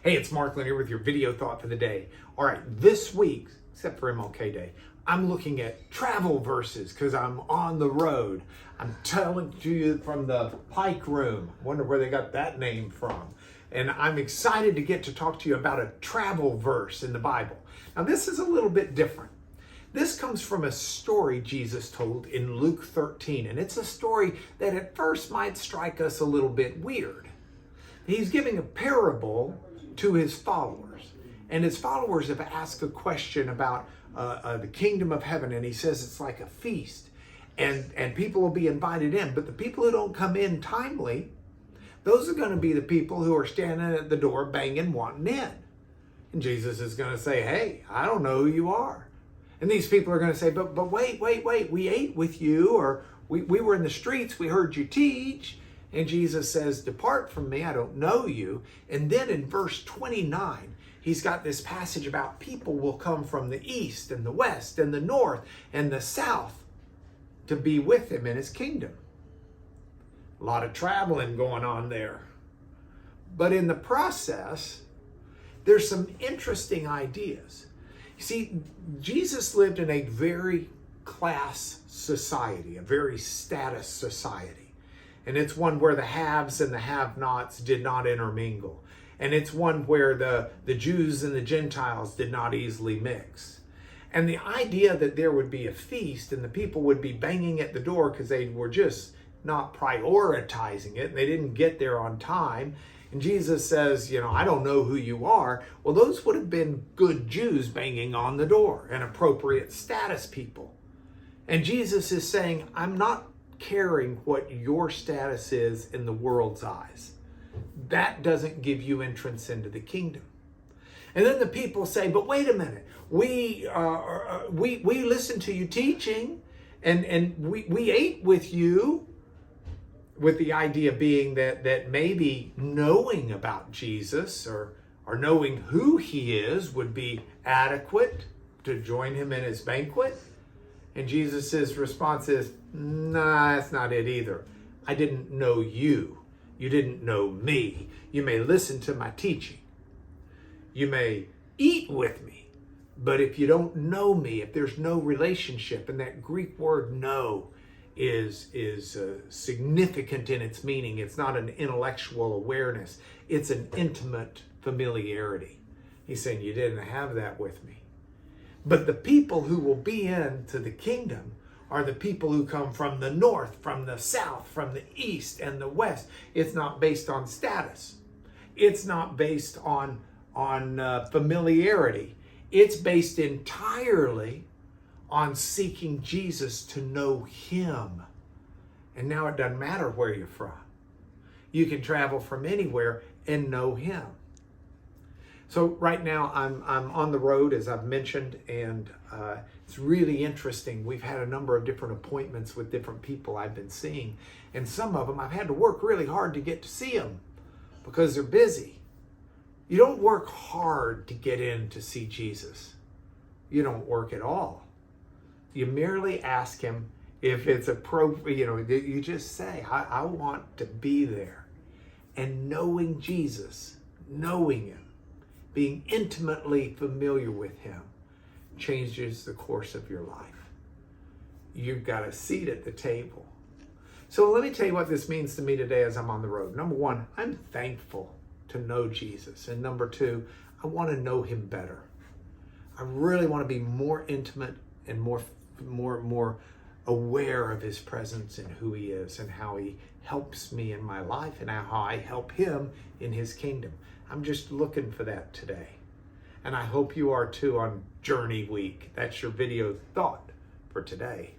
Hey, it's Mark Lynn here with your video thought for the day. All right, this week, except for MLK Day, I'm looking at travel verses because I'm on the road. I'm telling to you from the Pike Room. Wonder where they got that name from. And I'm excited to get to talk to you about a travel verse in the Bible. Now, this is a little bit different. This comes from a story Jesus told in Luke 13, and it's a story that at first might strike us a little bit weird. He's giving a parable to his followers, and his followers have asked a question about the kingdom of heaven, and he says it's like a feast, and people will be invited in, but the people who don't come in timely, those are going to be the people who are standing at the door banging, wanting in. And Jesus is going to say, hey, I don't know who you are. And these people are going to say, but wait, we ate with you, or we were in the streets, we heard you teach. And Jesus says, depart from me, I don't know you. And then in verse 29, he's got this passage about people will come from the east and the west and the north and the south to be with him in his kingdom. A lot of traveling going on there. But in the process, there's some interesting ideas. You see, Jesus lived in a very class society, a very status society. And it's one where the haves and the have-nots did not intermingle. And it's one where the Jews and the Gentiles did not easily mix. And the idea that there would be a feast and the people would be banging at the door because they were just not prioritizing it and they didn't get there on time. And Jesus says, I don't know who you are. Well, those would have been good Jews banging on the door and appropriate status people. And Jesus is saying, I'm not caring what your status is in the world's eyes. That doesn't give you entrance into the kingdom. And then the people say, but wait a minute, we listened to you teaching and we ate with you, with the idea being that maybe knowing about Jesus or knowing who he is would be adequate to join him in his banquet. And Jesus' response is, nah, that's not it either. I didn't know you. You didn't know me. You may listen to my teaching. You may eat with me. But if you don't know me, if there's no relationship, and that Greek word know is significant in its meaning. It's not an intellectual awareness. It's an intimate familiarity. He's saying you didn't have that with me. But the people who will be into the kingdom are the people who come from the north, from the south, from the east and the west. It's not based on status. It's not based on familiarity. It's based entirely on seeking Jesus to know him. And now it doesn't matter where you're from. You can travel from anywhere and know him. So right now I'm on the road, as I've mentioned, and it's really interesting. We've had a number of different appointments with different people I've been seeing, and some of them I've had to work really hard to get to see them because they're busy. You don't work hard to get in to see Jesus. You don't work at all. You merely ask him if it's appropriate. You just say, I want to be there. And knowing Jesus, knowing him, being intimately familiar with him changes the course of your life. You've got a seat at the table. So let me tell you what this means to me today as I'm on the road. Number one, I'm thankful to know Jesus. And number two, I want to know him better. I really want to be more intimate and more aware of his presence and who he is and how he helps me in my life and how I help him in his kingdom. I'm just looking for that today. And I hope you are too on Journey Week. That's your video thought for today.